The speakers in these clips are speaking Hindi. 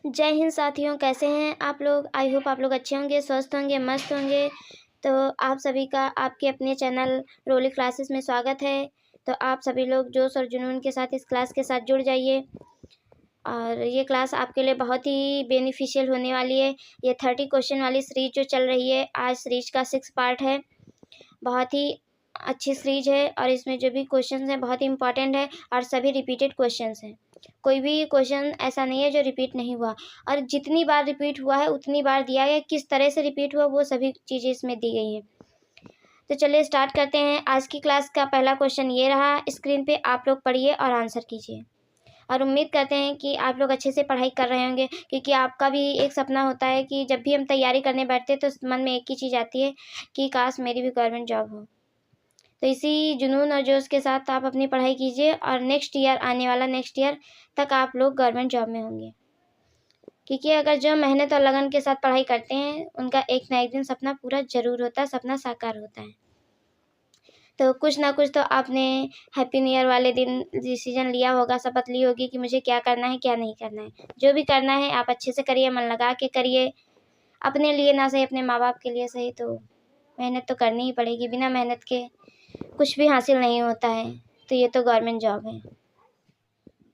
जय हिंद साथियों, कैसे हैं आप लोग। आई होप आप लोग अच्छे होंगे, स्वस्थ होंगे, मस्त होंगे। तो आप सभी का आपके अपने चैनल रोली क्लासेस में स्वागत है। तो आप सभी लोग जोश और जुनून के साथ इस क्लास के साथ जुड़ जाइए और ये क्लास आपके लिए बहुत ही बेनिफिशियल होने वाली है। ये 30 क्वेश्चन वाली सीरीज जो चल रही है, आज सीरीज का 6 पार्ट है। बहुत ही अच्छी सीरीज है और इसमें जो भी क्वेश्चंस हैं बहुत ही इंपॉर्टेंट है और सभी रिपीटेड क्वेश्चंस हैं। कोई भी क्वेश्चन ऐसा नहीं है जो रिपीट नहीं हुआ, और जितनी बार रिपीट हुआ है उतनी बार दिया गया, किस तरह से रिपीट हुआ वो सभी चीज़ें इसमें दी गई हैं। तो चलिए स्टार्ट करते हैं। आज की क्लास का पहला क्वेश्चन ये रहा, स्क्रीन पे आप लोग पढ़िए और आंसर कीजिए। और उम्मीद करते हैं कि आप लोग अच्छे से पढ़ाई कर रहे होंगे, क्योंकि आपका भी एक सपना होता है कि जब भी हम तैयारी करने बैठते हैं तो मन में एक ही चीज़ आती है कि काश मेरी भी गवर्नमेंट जॉब हो। तो इसी जुनून और जोश के साथ आप अपनी पढ़ाई कीजिए और नेक्स्ट ईयर, आने वाला नेक्स्ट ईयर तक आप लोग गवर्नमेंट जॉब में होंगे। क्योंकि अगर जो मेहनत और लगन के साथ पढ़ाई करते हैं उनका एक ना एक दिन सपना पूरा जरूर होता है, सपना साकार होता है। तो कुछ ना कुछ तो आपने हैप्पी न्यू ईयर वाले दिन डिसीजन लिया होगा, शपथ ली होगी कि मुझे क्या करना है क्या नहीं करना है। जो भी करना है आप अच्छे से करिए, मन लगा के करिए। अपने लिए ना सही, अपने माँ बाप के लिए सही, तो मेहनत तो करनी ही पड़ेगी। बिना मेहनत के कुछ भी हासिल नहीं होता है। तो ये तो गवर्नमेंट जॉब है।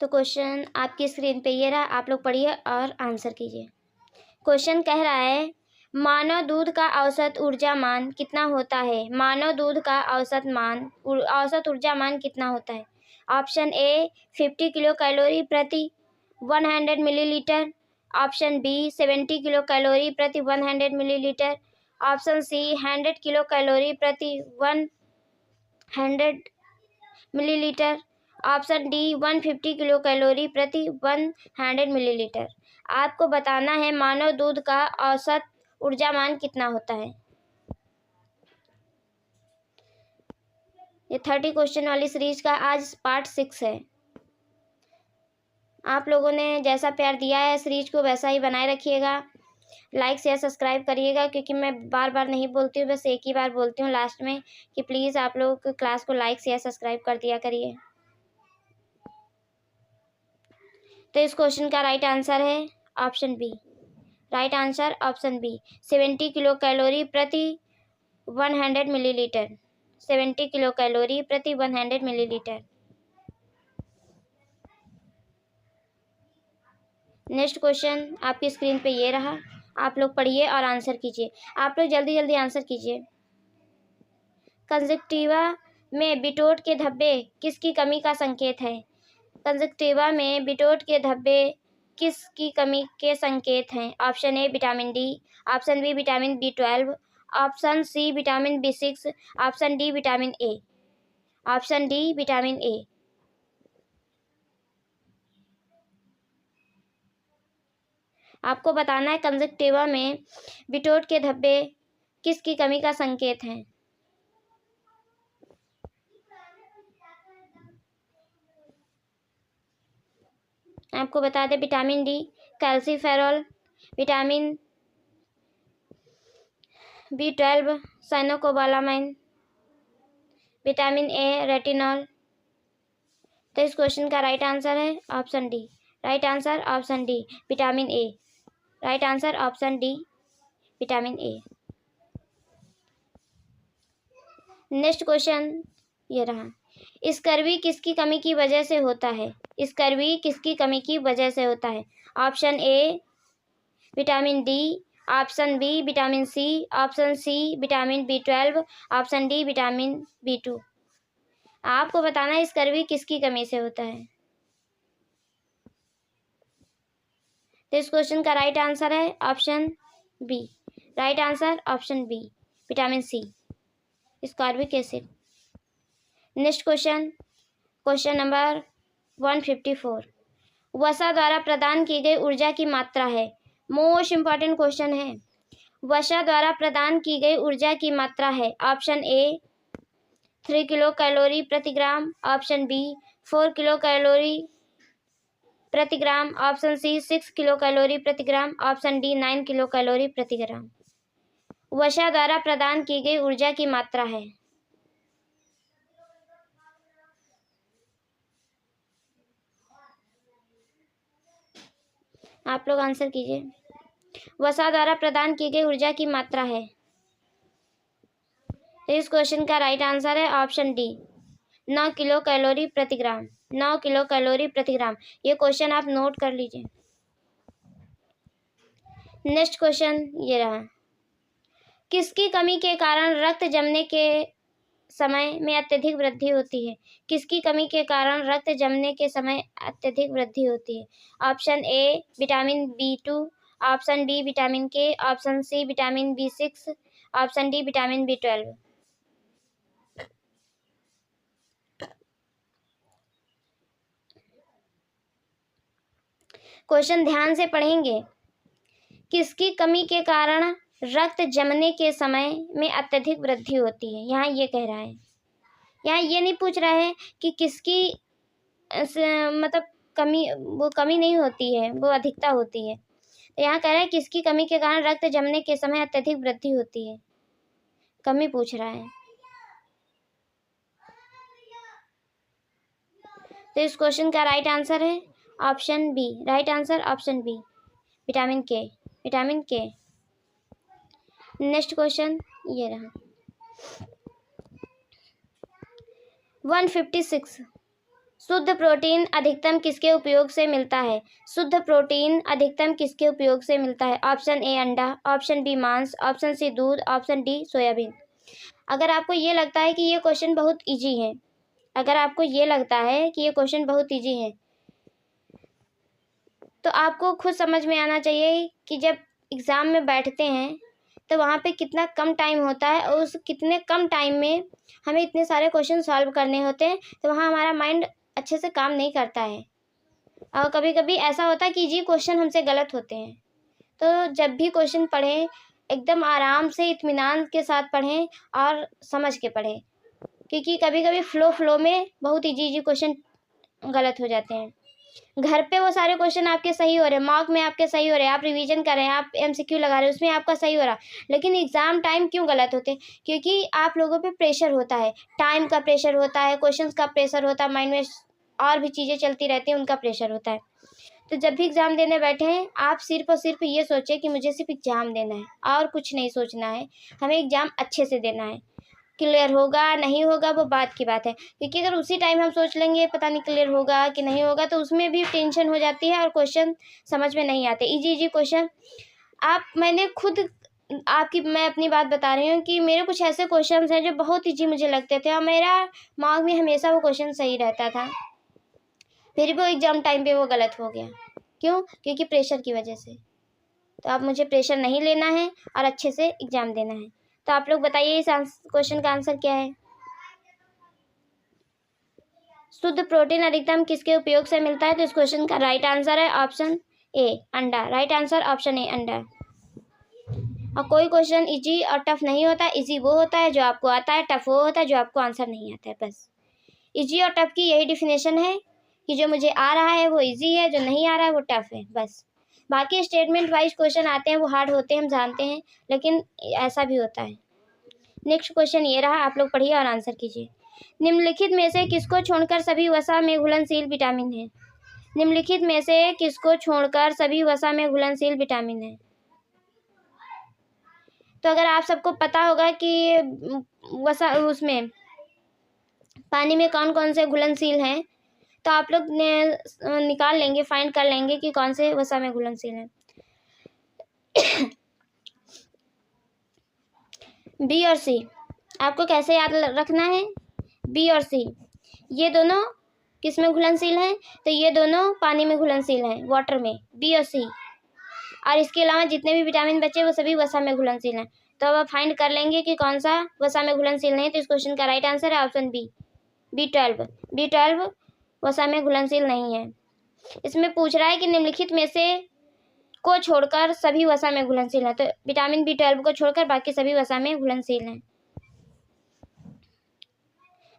तो क्वेश्चन आपकी स्क्रीन पे ये रहा, आप लोग पढ़िए और आंसर कीजिए। क्वेश्चन कह रहा है, मानव दूध का औसत ऊर्जा मान कितना होता है। मानव दूध का औसत ऊर्जा मान कितना होता है। ऑप्शन ए 50 किलो कैलोरी प्रति 100 millilitre. Option B 70 kilo calorie प्रति 100 millilitre. Option C 100 kilo calorie प्रति 100 millilitre. Option D 150 kilo calorie प्रति 100 मिलीलीटर। आपको बताना है मानव दूध का औसत ऊर्जा मान कितना होता है। ये 30 क्वेश्चन वाली सीरीज का आज पार्ट 6 है। आप लोगों ने जैसा प्यार दिया है सीरीज को वैसा ही बनाए रखिएगा। लाइक शेयर सब्सक्राइब करिएगा, क्योंकि मैं बार बार नहीं बोलती हूँ, बस एक ही बार बोलती हूँ लास्ट में कि प्लीज़ आप लोग क्लास को लाइक शेयर सब्सक्राइब कर दिया करिए। तो इस क्वेश्चन का राइट आंसर है option B. Right answer option B, 70 kilo calorie प्रति 100 मिलीलीटर। 70 किलो कैलोरी प्रति 100 मिलीलीटर। नेक्स्ट क्वेश्चन आपकी स्क्रीन पे ये रहा, आप लोग पढ़िए और आंसर कीजिए। आप लोग जल्दी जल्दी आंसर कीजिए। कंजक्टिवा में बिटोट के धब्बे किसकी कमी का संकेत है। कंजक्टिवा में बिटोट के धब्बे किसकी कमी के संकेत हैं। Option A vitamin D. Option B vitamin B12। Option C vitamin B6। Option D vitamin A. Option D vitamin A. आपको बताना है कंजक्टिवा में बिटोट के धब्बे किसकी कमी का संकेत हैं। आपको बता दें vitamin D calciferol, vitamin B12 साइनोकोबालामाइन, vitamin A retinol. तो इस क्वेश्चन का राइट आंसर है option D. Right answer option D vitamin ए। Right answer option D vitamin ए। नेक्स्ट क्वेश्चन ये रहा, स्कर्वी किसकी कमी की वजह से होता है। स्कर्वी किसकी कमी की वजह से होता है। Option A vitamin D. Option B vitamin C. Option C vitamin B12। Option D vitamin B2। आपको बताना है स्कर्वी किसकी कमी से होता है। तो इस क्वेश्चन का राइट आंसर है option B. Right answer option B vitamin C, ascorbic acid. Next question, question number 154, वसा द्वारा प्रदान की गई ऊर्जा की मात्रा है। मोस्ट इंपॉर्टेंट क्वेश्चन है। वसा द्वारा प्रदान की गई ऊर्जा की मात्रा है। ऑप्शन ए 3 किलो कैलोरी प्रति ग्राम। ऑप्शन बी 4 किलो कैलोरी प्रति ग्राम। ऑप्शन सी 6 किलो कैलोरी प्रति ग्राम। ऑप्शन डी 9 किलो कैलोरी प्रति ग्राम। वसा द्वारा प्रदान की गई ऊर्जा की मात्रा है। आप लोग आंसर कीजिए। वसा द्वारा प्रदान की गई ऊर्जा की मात्रा है। तो इस क्वेश्चन का राइट आंसर है ऑप्शन डी, 9 किलो कैलोरी प्रति ग्राम। 9 किलो कैलोरी प्रति ग्राम। ये क्वेश्चन आप नोट कर लीजिए। नेक्स्ट क्वेश्चन ये रहा, किसकी कमी के कारण रक्त जमने के समय में अत्यधिक वृद्धि होती है? किसकी कमी के कारण रक्त जमने के समय अत्यधिक वृद्धि होती है? Option A vitamin B2, option B vitamin K, option C vitamin B6, option D vitamin B12। Question ध्यान से पढ़ेंगे। किसकी कमी के कारण रक्त जमने के समय में अत्यधिक वृद्धि होती है, यहाँ ये कह रहा है। यहाँ ये नहीं पूछ रहा है कि किसकी मतलब वो कमी नहीं होती है, वो अधिकता होती है। तो यहाँ कह रहा है किसकी कमी के कारण रक्त जमने के समय अत्यधिक वृद्धि होती है, कमी पूछ रहा है। तो इस क्वेश्चन का राइट आंसर है option B. Right answer option B, vitamin K. Vitamin K. Next question ये रहा, 156 शुद्ध प्रोटीन अधिकतम किसके उपयोग से मिलता है? शुद्ध प्रोटीन अधिकतम किसके उपयोग से मिलता है? ऑप्शन ए अंडा, ऑप्शन बी मांस, ऑप्शन सी दूध, ऑप्शन डी सोयाबीन। अगर आपको ये लगता है कि ये क्वेश्चन बहुत इजी है, अगर आपको ये लगता है कि ये क्वेश्चन बहुत इजी है, तो आपको खुद समझ में आना चाहिए कि जब एग्ज़ाम में बैठते हैं तो वहाँ पे कितना कम टाइम होता है और उस कितने कम टाइम में हमें इतने सारे क्वेश्चन सॉल्व करने होते हैं, तो वहाँ हमारा माइंड अच्छे से काम नहीं करता है। और कभी कभी ऐसा होता है कि जी क्वेश्चन हमसे गलत होते हैं। तो जब भी क्वेश्चन पढ़ें एकदम आराम से इत्मीनान के साथ पढ़ें और समझ के पढ़ें, क्योंकि कभी कभी फ्लो में बहुत इजी क्वेश्चन गलत हो जाते हैं। घर पे वो सारे क्वेश्चन आपके सही हो रहे हैं, मॉक में आपके सही हो रहे हैं, आप रिवीजन कर रहे हैं, आप MCQ लगा रहे हैं, उसमें आपका सही हो रहा, लेकिन एग्ज़ाम टाइम क्यों गलत होते हैं? क्योंकि आप लोगों पे प्रेशर होता है, टाइम का प्रेशर होता है, क्वेश्चंस का प्रेशर होता है, माइंड में और भी चीज़ें चलती रहती हैं, उनका प्रेशर होता है। तो जब भी एग्ज़ाम देने बैठे हैं, आप सिर्फ और सिर्फ ये सोचें कि मुझे सिर्फ एग्ज़ाम देना है और कुछ नहीं सोचना है। हमें एग्ज़ाम अच्छे से देना है। क्लियर होगा नहीं होगा वो बात की बात है, क्योंकि अगर उसी टाइम हम सोच लेंगे पता नहीं क्लियर होगा कि नहीं होगा, तो उसमें भी टेंशन हो जाती है और क्वेश्चन समझ में नहीं आते। इजी क्वेश्चन मैंने खुद मैं अपनी बात बता रही हूँ कि मेरे कुछ ऐसे क्वेश्चन हैं जो बहुत ईजी मुझे लगते थे और मेरा मार्क में हमेशा वो क्वेश्चन सही रहता था, फिर भी वो एग्ज़ाम टाइम पे वो गलत हो गया। क्यों? क्योंकि प्रेशर की वजह से। तो अब मुझे प्रेशर नहीं लेना है और अच्छे से एग्ज़ाम देना है। तो आप लोग बताइए इस क्वेश्चन का आंसर क्या है? शुद्ध प्रोटीन अधिकतम किसके उपयोग से मिलता है? तो इस क्वेश्चन का राइट आंसर है ऑप्शन ए अंडा। राइट आंसर ऑप्शन ए अंडा। और कोई क्वेश्चन इजी और टफ नहीं होता। इजी वो होता है जो आपको आता है, टफ वो होता है जो आपको आंसर नहीं आता है। बस इजी और टफ की यही डिफिनेशन है कि जो मुझे आ रहा है वो इजी है, जो नहीं आ रहा है वो टफ है। बस बाकी स्टेटमेंट वाइज क्वेश्चन आते हैं वो हार्ड होते हैं, हम जानते हैं, लेकिन ऐसा भी होता है। नेक्स्ट क्वेश्चन ये रहा, आप लोग पढ़िए और आंसर कीजिए। निम्नलिखित में से किसको छोड़कर सभी वसा में घुलनशील विटामिन है? निम्नलिखित में से किसको छोड़कर सभी वसा में घुलनशील विटामिन है? तो अगर आप सबको पता होगा कि वसा उसमें पानी में कौन कौन से घुलनशील हैं, तो आप लोग निकाल लेंगे, फाइंड कर लेंगे कि कौन से वसा में घुलनशील हैं। बी और सी आपको कैसे याद रखना है? बी और सी ये दोनों किस में घुलनशील हैं? तो ये दोनों पानी में घुलनशील हैं, वाटर में, बी और सी। और इसके अलावा जितने भी विटामिन बचे वो सभी वसा में घुलनशील हैं। तो अब आप फाइंड कर लेंगे कि कौन सा वसा में घुलनशील नहीं। तो इस क्वेश्चन का राइट आंसर है ऑप्शन बी, B12। B12 वसा में घुलनशील नहीं है। इसमें पूछ रहा है कि निम्नलिखित में से को छोड़कर सभी वसा में घुलनशील है, तो विटामिन B12 को छोड़कर बाकी सभी वसा में घुलनशील हैं।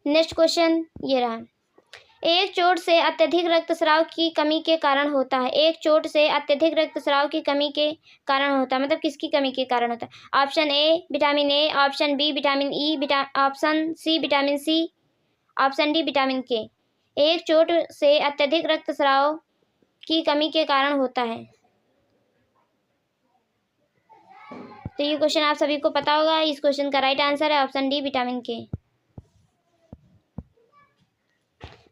नेक्स्ट क्वेश्चन ये रहा, एक चोट से अत्यधिक रक्तस्राव की कमी के कारण होता है। एक चोट से अत्यधिक रक्तस्राव की कमी के कारण होता है, मतलब किसकी कमी के कारण होता है? Option A vitamin A, option B vitamin E, option C vitamin C, option D vitamin K. एक चोट से अत्यधिक रक्तस्राव की कमी के कारण होता है। तो ये क्वेश्चन आप सभी को पता होगा। इस क्वेश्चन का राइट आंसर है option D, vitamin K.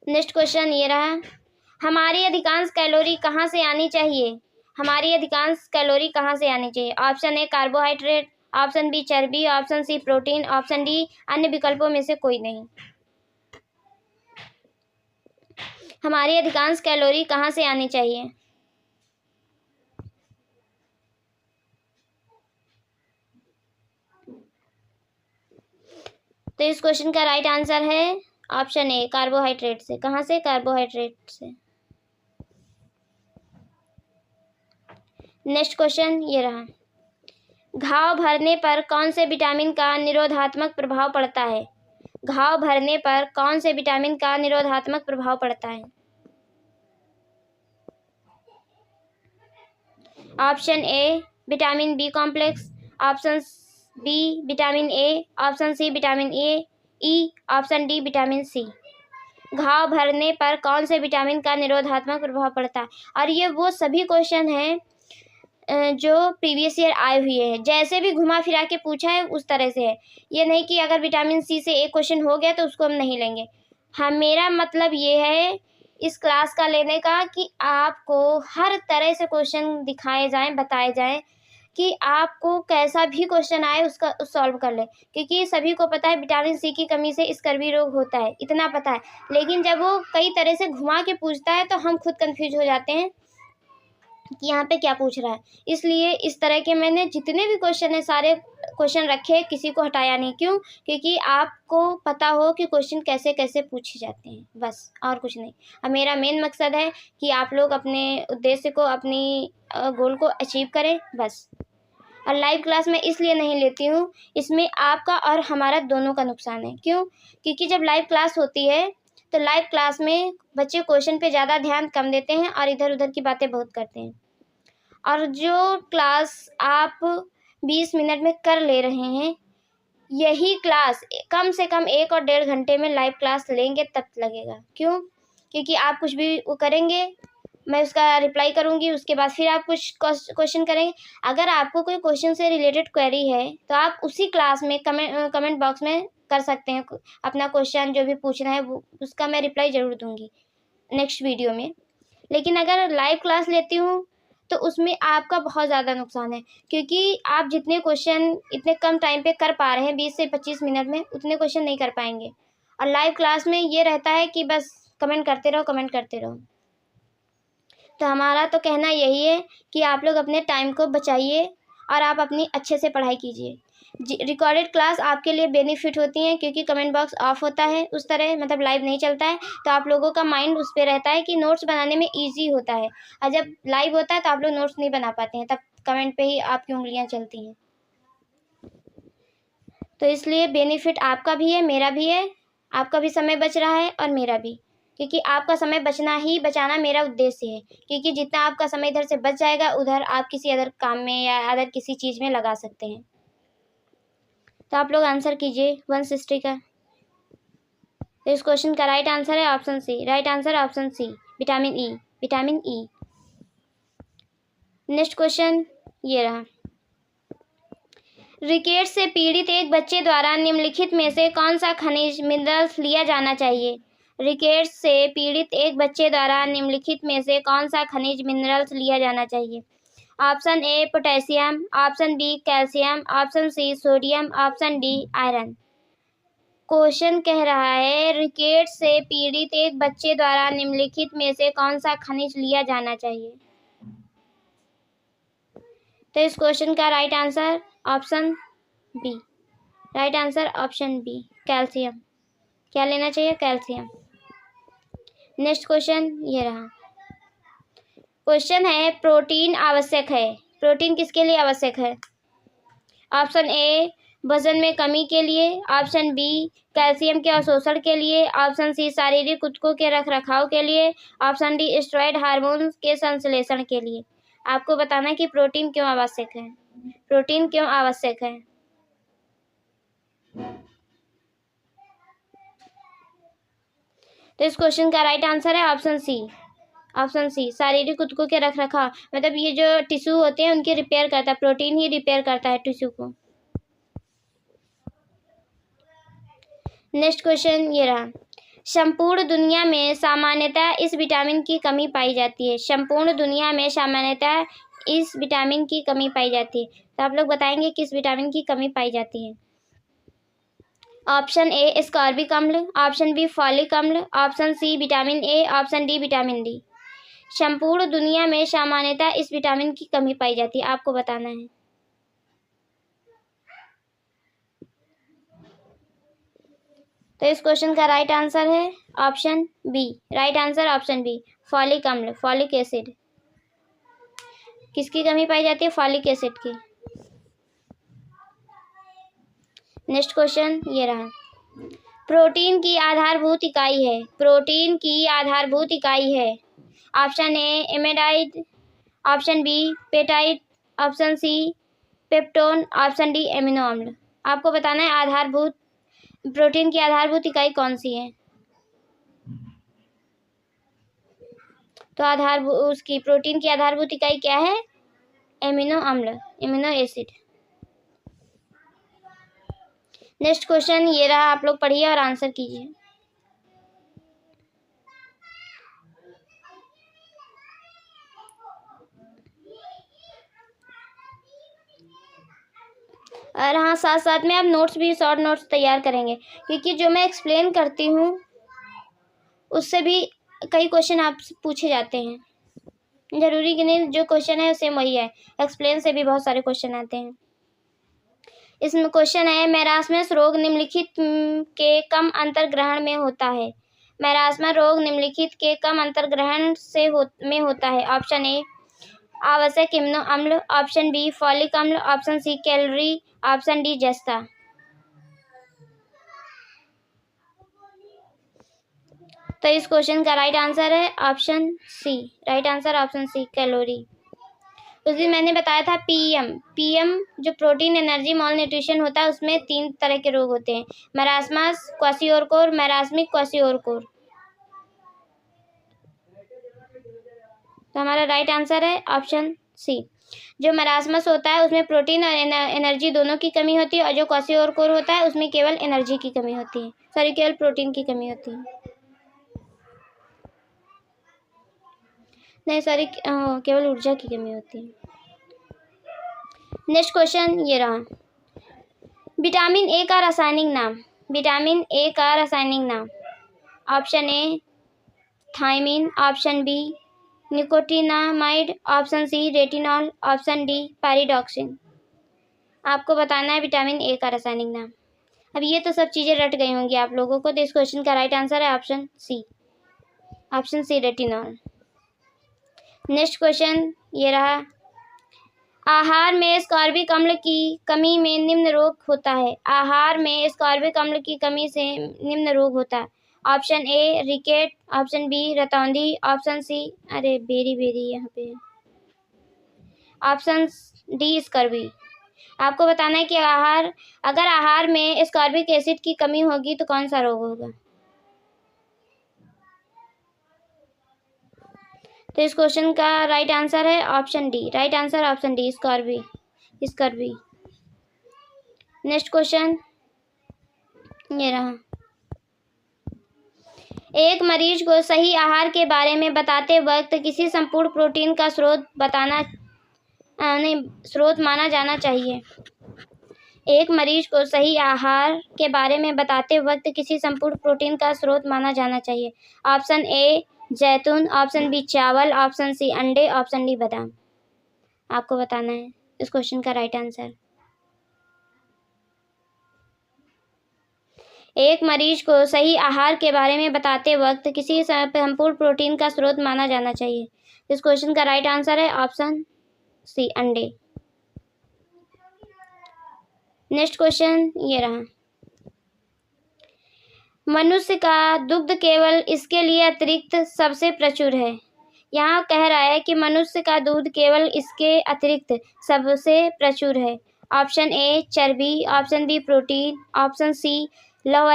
Next question ये रहा, हमारी अधिकांश कैलोरी कहाँ से आनी चाहिए? हमारी अधिकांश कैलोरी कहाँ से आनी चाहिए? Option A carbohydrate, option B चर्बी, option C protein, option D अन्य विकल्पों में से कोई नहीं। हमारी अधिकांश कैलोरी कहाँ से आनी चाहिए? तो इस क्वेश्चन का राइट आंसर है ऑप्शन ए, कार्बोहाइड्रेट से। कहाँ से? कार्बोहाइड्रेट से। नेक्स्ट क्वेश्चन ये रहा, घाव भरने पर कौन से विटामिन का निरोधात्मक प्रभाव पड़ता है? घाव भरने पर कौन से विटामिन का निरोधात्मक प्रभाव पड़ता है? Option A vitamin B complex, option B vitamin A, option C vitamin E, option D vitamin C. घाव भरने पर कौन से विटामिन का निरोधात्मक प्रभाव पड़ता है? और ये वो सभी क्वेश्चन हैं जो प्रीवियस ईयर आए हुए हैं। जैसे भी घुमा फिरा के पूछा है उस तरह से है। ये नहीं कि अगर विटामिन सी से एक क्वेश्चन हो गया तो उसको हम नहीं लेंगे। हाँ, मेरा मतलब ये है इस क्लास का लेने का कि आपको हर तरह से क्वेश्चन दिखाए जाएं, बताए जाएं कि आपको कैसा भी क्वेश्चन आए उसका सॉल्व कर ले। क्योंकि सभी को पता है विटामिन सी की कमी से स्कर्वी रोग होता है, इतना पता है। लेकिन जब वो कई तरह से घुमा के पूछता है तो हम खुद कंफ्यूज हो जाते हैं कि यहाँ पे क्या पूछ रहा है। इसलिए इस तरह के मैंने जितने भी क्वेश्चन है सारे क्वेश्चन रखे, किसी को हटाया नहीं। क्यों? क्योंकि आपको पता हो कि क्वेश्चन कैसे कैसे पूछे जाते हैं, बस और कुछ नहीं। अब मेरा मेन मकसद है कि आप लोग अपने उद्देश्य को, अपनी गोल को अचीव करें, बस। और लाइव क्लास में इसलिए नहीं लेती हूँ, इसमें आपका और हमारा दोनों का नुकसान है। क्यों? क्योंकि जब लाइव क्लास होती है तो लाइव क्लास में बच्चे क्वेश्चन पे ज़्यादा ध्यान कम देते हैं और इधर उधर की बातें बहुत करते हैं। और जो क्लास आप 20 मिनट में कर ले रहे हैं, यही क्लास कम से कम 1 और 1.5 घंटे में लाइव क्लास लेंगे तब लगेगा। क्यों? क्योंकि आप कुछ भी वो करेंगे, मैं उसका रिप्लाई करूँगी, उसके बाद फिर आप कुछ क्वेश्चन करेंगे। अगर आपको कोई क्वेश्चन से रिलेटेड क्वेरी है तो आप उसी क्लास में कमेंट बॉक्स में कर सकते हैं अपना क्वेश्चन, जो भी पूछना है वो उसका मैं रिप्लाई ज़रूर दूँगी नेक्स्ट वीडियो में। लेकिन अगर लाइव क्लास लेती हूँ तो उसमें आपका बहुत ज़्यादा नुकसान है। क्योंकि आप जितने क्वेश्चन इतने कम टाइम पे कर पा रहे हैं 20 से 25 मिनट में, उतने क्वेश्चन नहीं कर पाएंगे। और लाइव क्लास में ये रहता है कि बस कमेंट करते रहो, कमेंट करते रहो। तो हमारा तो कहना यही है कि आप लोग अपने टाइम को बचाइए और आप अपनी अच्छे से पढ़ाई कीजिए। रिकॉर्डेड क्लास आपके लिए बेनिफिट होती हैं क्योंकि कमेंट बॉक्स ऑफ होता है, उस तरह मतलब लाइव नहीं चलता है, तो आप लोगों का माइंड उस पर रहता है कि नोट्स बनाने में ईजी होता है। और जब लाइव होता है तो आप लोग नोट्स नहीं बना पाते हैं, तब कमेंट पे ही आपकी उंगलियां चलती हैं। तो इसलिए बेनिफिट आपका भी है, मेरा भी है। आपका भी समय बच रहा है और मेरा भी, क्योंकि आपका समय बचाना मेरा उद्देश्य है। क्योंकि जितना आपका समय इधर से बच जाएगा उधर आप किसी अदर काम में या अदर किसी चीज़ में लगा सकते हैं। तो आप लोग आंसर कीजिए 160 का। तो इस क्वेश्चन का राइट आंसर है option C. Right answer option C, vitamin E, vitamin E. Next question ये रहा, रिकेट्स से पीड़ित एक बच्चे द्वारा निम्नलिखित में से कौन सा खनिज मिनरल्स लिया जाना चाहिए? रिकेट्स से पीड़ित एक बच्चे द्वारा निम्नलिखित में से कौन सा खनिज मिनरल्स लिया जाना चाहिए? Option A potassium, option B calcium, option C sodium, option D iron. Question कह रहा है रिकेट्स से पीड़ित एक बच्चे द्वारा निम्नलिखित में से कौन सा खनिज लिया जाना चाहिए? तो इस क्वेश्चन का right answer option B. Right answer option B, calcium. क्या लेना चाहिए? कैल्शियम। नेक्स्ट क्वेश्चन ये रहा, क्वेश्चन है प्रोटीन आवश्यक है। प्रोटीन किसके लिए आवश्यक है? ऑप्शन ए वजन में कमी के लिए, ऑप्शन बी कैल्शियम के अवशोषण के लिए, ऑप्शन सी शारीरिक ऊतकों के रखरखाव के लिए, ऑप्शन डी स्टेरॉयड हार्मोन के संश्लेषण के लिए। आपको बताना है कि प्रोटीन क्यों आवश्यक है। प्रोटीन क्यों आवश्यक है? तो इस क्वेश्चन का राइट आंसर है ऑप्शन सी। ऑप्शन सी शारीरिक ऊतकों के रख रखाव, मतलब ये जो टिश्यू होते हैं उनकी रिपेयर करता है, प्रोटीन ही रिपेयर करता है टिश्यू को। नेक्स्ट क्वेश्चन ये रहा, संपूर्ण दुनिया में सामान्यतः इस विटामिन की कमी पाई जाती है। संपूर्ण दुनिया में सामान्यतः इस विटामिन की कमी पाई जाती है, तो आप लोग बताएंगे किस विटामिन की कमी पाई जाती है। ऑप्शन ए स्कॉर्बिक अम्ल, ऑप्शन बी फॉलिक अम्ल, option C vitamin A, option D vitamin D. संपूर्ण दुनिया में सामान्यतः इस विटामिन की कमी पाई जाती है, आपको बताना है। तो इस क्वेश्चन का राइट आंसर है option B. Right answer option B, folic अम्ल, फॉलिक एसिड। किसकी कमी पाई जाती है? फॉलिक एसिड की। नेक्स्ट क्वेश्चन ये रहा, प्रोटीन की आधारभूत इकाई है। प्रोटीन की आधारभूत इकाई है। Option A amide, option B peptide, option C peptone, option D amino अम्ल। आपको बताना है आधारभूत, प्रोटीन की आधारभूत इकाई कौन सी है। तो उसकी प्रोटीन की आधारभूत इकाई क्या है? एमिनो अम्ल, एमिनो एसिड। नेक्स्ट क्वेश्चन ये रहा, आप लोग पढ़िए और आंसर कीजिए। और हाँ, साथ साथ में आप नोट्स भी, शॉर्ट नोट्स तैयार करेंगे, क्योंकि जो मैं एक्सप्लेन करती हूँ उससे भी कई क्वेश्चन आप पूछे जाते हैं। जरूरी कि नहीं जो क्वेश्चन है सेम वही है, एक्सप्लेन से भी बहुत सारे क्वेश्चन आते हैं। इसमें क्वेश्चन है, मैरास्मस रोग निम्नलिखित के कम अंतर्ग्रहण में होता है। मैरास्मस रोग निम्नलिखित के कम अंतर्ग्रहण में होता है। ऑप्शन ए आवश्यक इम्यूनो अम्ल, ऑप्शन बी फॉलिक अम्ल, option C calorie, option D जस्ता। तो इस क्वेश्चन का राइट आंसर है option C. Right answer option C, calorie. उस दिन मैंने बताया था पीएम जो प्रोटीन एनर्जी मॉल न्यूट्रिशन होता है, उसमें 3 तरह के रोग होते हैं, मैरास्मस, क्वाशियोरकोर, मैरास्मिक क्वाशियोरकोर। तो हमारा राइट आंसर है ऑप्शन सी। जो मैरास्मस होता है उसमें प्रोटीन और एनर्जी दोनों की कमी होती है, और जो क्वाशियोरकोर होता है उसमें केवल एनर्जी की कमी होती है, सॉरी केवल प्रोटीन की कमी होती है, नहीं सॉरी केवल ऊर्जा की कमी होती है। नेक्स्ट क्वेश्चन ये रहा, विटामिन ए का रासायनिक नाम। विटामिन ए का रासायनिक नाम। Option A thiamine, option B nicotinamide, option C retinol, option D pyridoxine. आपको बताना है विटामिन ए का रासायनिक नाम। अब ये तो सब चीज़ें रट गई होंगी आप लोगों को, तो इस क्वेश्चन का राइट आंसर है option C, option C retinol. Next question ये रहा, आहार में एस्कॉर्बिक अम्ल की कमी में निम्न रोग होता है। आहार में एस्कॉर्बिक अम्ल की कमी से निम्न रोग होता है। Option A rickets, option B रतौंधी, ऑप्शन सी अरे बेरी यहाँ पे, ऑप्शन डी स्कर्वी। आपको बताना है कि अगर आहार में एस्कॉर्बिक एसिड की कमी होगी तो कौन सा रोग होगा। तो इस क्वेश्चन का राइट आंसर है option D. Right answer option D, scurvy. Next question ये रहा, एक मरीज को सही आहार के बारे में बताते वक्त किसी संपूर्ण प्रोटीन का स्रोत माना जाना चाहिए। एक मरीज को सही आहार के बारे में बताते वक्त किसी संपूर्ण प्रोटीन का स्रोत माना जाना चाहिए। ऑप्शन ए जैतून, ऑप्शन बी चावल, ऑप्शन सी अंडे, ऑप्शन डी बादाम। आपको बताना है इस क्वेश्चन का राइट आंसर। एक मरीज को सही आहार के बारे में बताते वक्त किसी संपूर्ण प्रोटीन का स्रोत माना जाना चाहिए। इस क्वेश्चन का राइट आंसर है ऑप्शन सी अंडे। नेक्स्ट क्वेश्चन ये रहा, मनुष्य का दुग्ध केवल इसके लिए अतिरिक्त सबसे प्रचुर है। यहाँ कह रहा है कि मनुष्य का दूध केवल इसके अतिरिक्त सबसे प्रचुर है। ऑप्शन ए चर्बी, option B protein, option C लौह,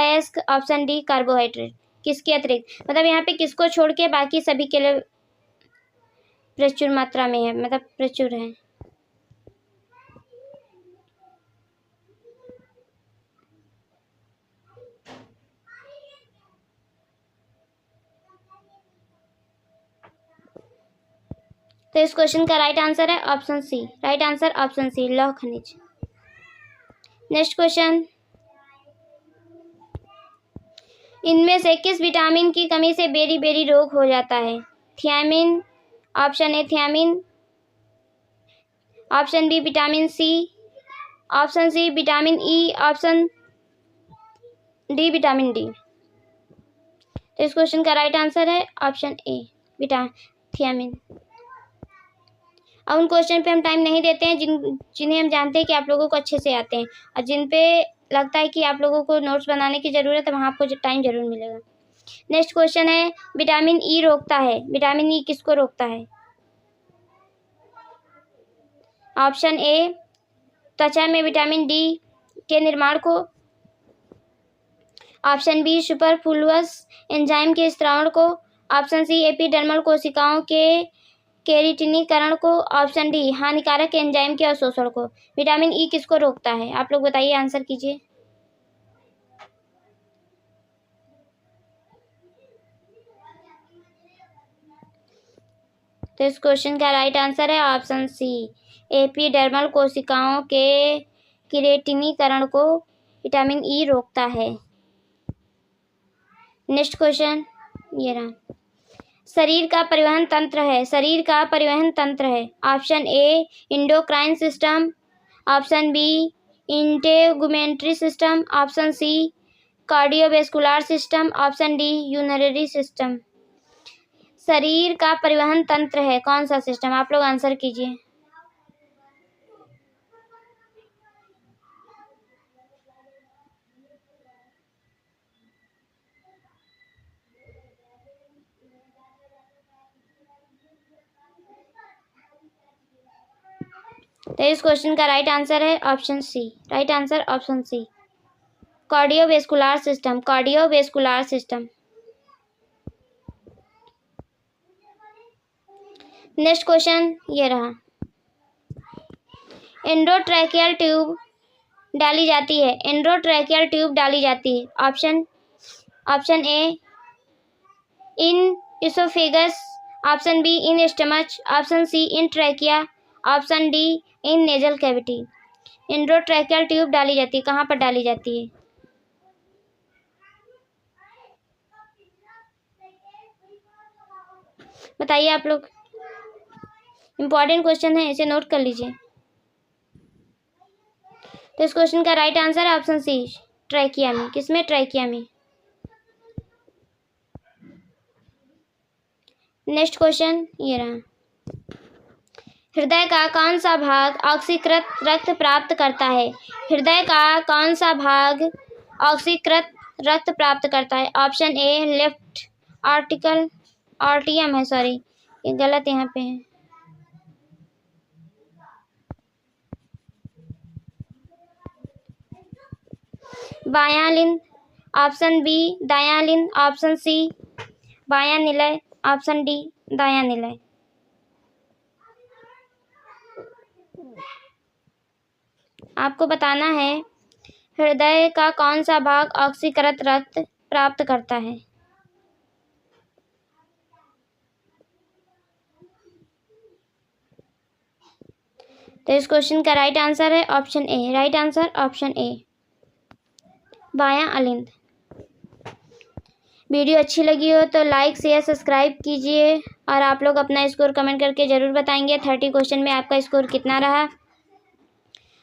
ऑप्शन डी कार्बोहाइड्रेट। किसके अतिरिक्त, मतलब यहाँ पे किसको छोड़ के बाकी सभी के लिए प्रचुर मात्रा में है, मतलब प्रचुर है। तो इस क्वेश्चन का राइट आंसर है option C. Right answer option C, लौह खनिज। नेक्स्ट क्वेश्चन, इनमें से किस विटामिन की कमी से बेरी बेरी रोग हो जाता है? Thiamine, option A thiamine, option B vitamin C, option C vitamin E, option D vitamin D. तो इस क्वेश्चन का राइट आंसर है ऑप्शन ए थियामिन। अब उन क्वेश्चन पे हम टाइम नहीं देते हैं जिन्हें हम जानते हैं कि आप लोगों को अच्छे से आते हैं, और जिन पे लगता है कि आप लोगों को नोट्स बनाने की ज़रूरत है वहाँ आपको टाइम जरूर मिलेगा। नेक्स्ट क्वेश्चन है, विटामिन ई रोकता है, विटामिन ई किसको रोकता है? ऑप्शन ए त्वचा में विटामिन डी के निर्माण को, ऑप्शन बी सुपरफ्लुअस एंजाइम के स्त्रावण को, ऑप्शन सी एपिडर्मल कोशिकाओं के केराटिनीकरण को, ऑप्शन डी हानिकारक एंजाइम के अवशोषण को। विटामिन ई किसको रोकता है? आप लोग बताइए, आंसर कीजिए। तो इस क्वेश्चन का राइट आंसर है ऑप्शन सी, एपिडर्मल कोशिकाओं के केराटिनीकरण को विटामिन ई रोकता है। नेक्स्ट क्वेश्चन ये रहा, शरीर का परिवहन तंत्र है, शरीर का परिवहन तंत्र है। Option A endocrine system, option B integumentary system, option C cardiovascular system, option D urinary system. शरीर का परिवहन तंत्र है कौन सा सिस्टम? आप लोग आंसर कीजिए। तो इस क्वेश्चन का राइट आंसर है option C. Right answer option C, cardiovascular system, cardiovascular system. Next question ये रहा, एंडोट्रैकियल ट्यूब डाली जाती है, एंडोट्रैकियल ट्यूब डाली जाती है। Option A in oesophagus, option B in stomach, option C in trachea, option D in nasal cavity. Endotracheal tube डाली जाती है, कहाँ पर डाली जाती है? बताइए आप लोग, इंपॉर्टेंट क्वेश्चन है, इसे नोट कर लीजिए। तो इस क्वेश्चन का राइट आंसर है ऑप्शन सी, ट्रैकिया में। किसमें? ट्रैकिया में। नेक्स्ट क्वेश्चन ये रहा, हृदय का कौन सा भाग ऑक्सीकृत रक्त प्राप्त करता है? हृदय का कौन सा भाग ऑक्सीकृत रक्त प्राप्त करता है? ऑप्शन ए लेफ्ट आर्टियम है, सॉरी ये गलत यहाँ पे है। बायां लिंब, ऑप्शन बी दायां लिंब, ऑप्शन सी बायां निलय, ऑप्शन डी दायां निलय। आपको बताना है हृदय का कौन सा भाग ऑक्सीकृत रक्त प्राप्त करता है। तो इस क्वेश्चन का राइट आंसर है option A. Right answer option A, बायां अलिंद। वीडियो अच्छी लगी हो तो लाइक शेयर सब्सक्राइब कीजिए, और आप लोग अपना स्कोर कमेंट करके ज़रूर बताएंगे 30 क्वेश्चन में आपका स्कोर कितना रहा।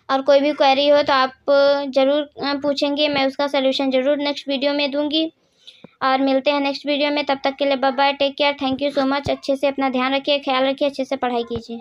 और कोई भी क्वेरी हो तो आप ज़रूर पूछेंगे, मैं उसका सलूशन ज़रूर नेक्स्ट वीडियो में दूंगी। और मिलते हैं नेक्स्ट वीडियो में, तब तक के लिए bye bye, take care, thank you so much. अच्छे से अपना ध्यान रखिए, ख्याल रखिए, अच्छे से पढ़ाई कीजिए।